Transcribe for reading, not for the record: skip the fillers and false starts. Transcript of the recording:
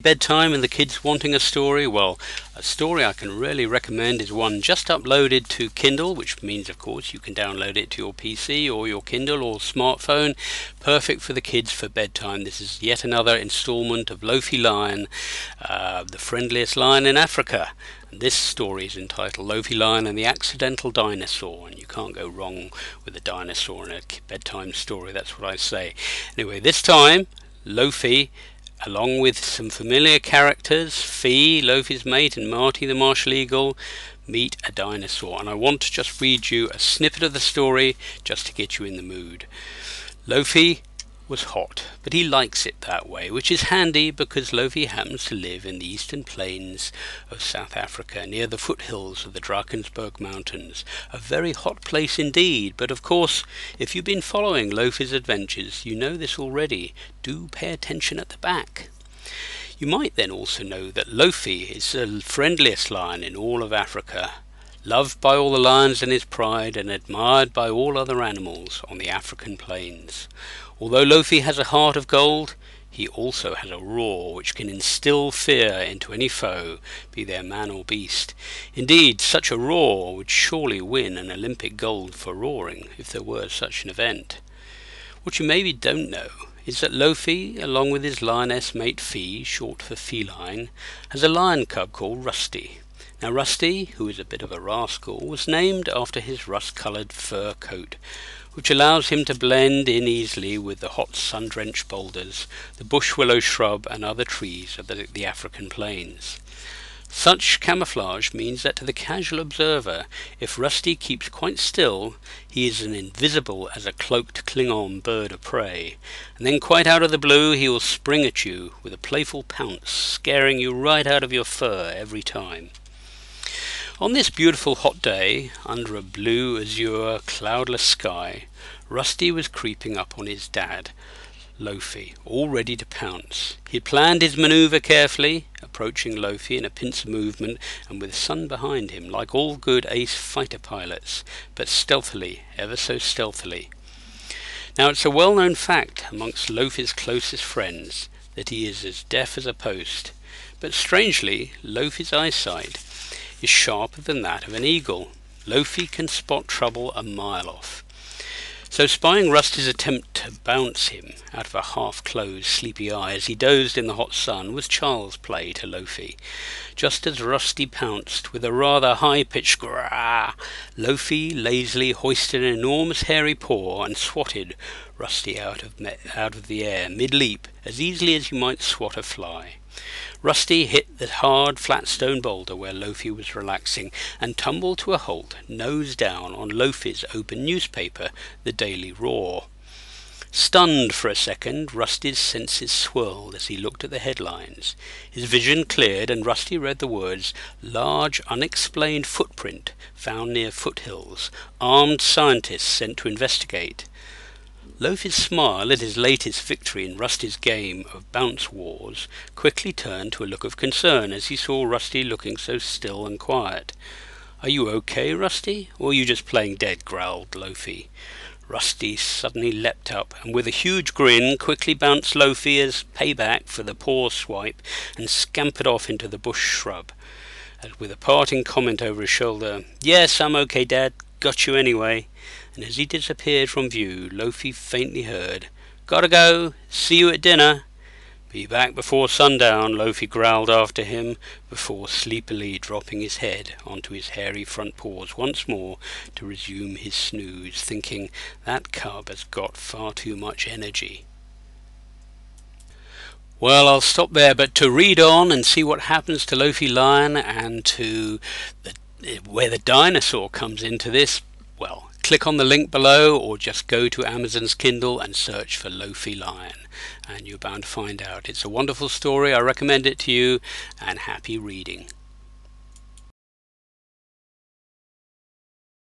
Bedtime and the kids wanting a story? Well, a story I can really recommend is one just uploaded to Kindle, which means of course you can download it to your PC or your Kindle or smartphone. Perfect for the kids for bedtime. This is yet another installment of Loafy Lion, the friendliest lion in Africa. And this story is entitled Loafy Lion and the Accidental Dinosaur, and you can't go wrong with a dinosaur in a bedtime story, that's what I say. Anyway, this time Loafy, along with some familiar characters, Fee, Loafy's mate, and Marty the Martial Eagle, meet a dinosaur. And I want to just read you a snippet of the story just to get you in the mood. Loafy was hot, but he likes it that way, which is handy because Loafy happens to live in the eastern plains of South Africa, near the foothills of the Drakensberg Mountains. A very hot place indeed, but of course, if you've been following Loafy's adventures, you know this already. Do pay attention at the back. You might then also know that Loafy is the friendliest lion in all of Africa, loved by all the lions in his pride and admired by all other animals on the African plains. Although Loafy has a heart of gold, he also has a roar which can instill fear into any foe, be they man or beast. Indeed, such a roar would surely win an Olympic gold for roaring, if there were such an event. What you maybe don't know is that Loafy, along with his lioness mate Fee, short for feline, has a lion cub called Rusty. Now Rusty, who is a bit of a rascal, was named after his rust-coloured fur coat, which allows him to blend in easily with the hot sun-drenched boulders, the bush willow shrub and other trees of the African plains. Such camouflage means that to the casual observer, if Rusty keeps quite still, he is as invisible as a cloaked Klingon bird of prey, and then quite out of the blue he will spring at you with a playful pounce, scaring you right out of your fur every time. On this beautiful hot day, under a blue, azure, cloudless sky, Rusty was creeping up on his dad, Loafy, all ready to pounce. He planned his manoeuvre carefully, approaching Loafy in a pincer movement and with the sun behind him, like all good ace fighter pilots, but stealthily, ever so stealthily. Now it's a well-known fact amongst Loafy's closest friends that he is as deaf as a post, but strangely, Loafy's eyesight is sharper than that of an eagle. Loafy can spot trouble a mile off. So spying Rusty's attempt to bounce him out of a half-closed, sleepy eye as he dozed in the hot sun was child's play to Loafy. Just as Rusty pounced with a rather high-pitched grrrr, Loafy lazily hoisted an enormous hairy paw and swatted Rusty out of the air mid-leap, as easily as you might swat a fly. Rusty hit the hard, flat stone boulder where Loafy was relaxing and tumbled to a halt, nose down on Loafy's open newspaper, the Daily Roar. Stunned for a second, Rusty's senses swirled as he looked at the headlines. His vision cleared and Rusty read the words, "Large unexplained footprint found near foothills. Armed scientists sent to investigate." Loafy's smile at his latest victory in Rusty's game of bounce wars quickly turned to a look of concern as he saw Rusty looking so still and quiet. "Are you okay, Rusty, or are you just playing dead?" growled Loafy. Rusty suddenly leapt up and with a huge grin quickly bounced Loafy as payback for the paw swipe and scampered off into the bush shrub, with a parting comment over his shoulder, "Yes, I'm okay, Dad. Got you anyway." And as he disappeared from view, Loafy faintly heard, "Gotta go. See you at dinner." "Be back before sundown," Loafy growled after him, before sleepily dropping his head onto his hairy front paws once more to resume his snooze, thinking, "That cub has got far too much energy." Well, I'll stop there, but to read on and see what happens to Loafy Lion and to where the dinosaur comes into this, well, click on the link below or just go to Amazon's Kindle and search for Loafy Lion and you're bound to find out. It's a wonderful story. I recommend it to you and happy reading.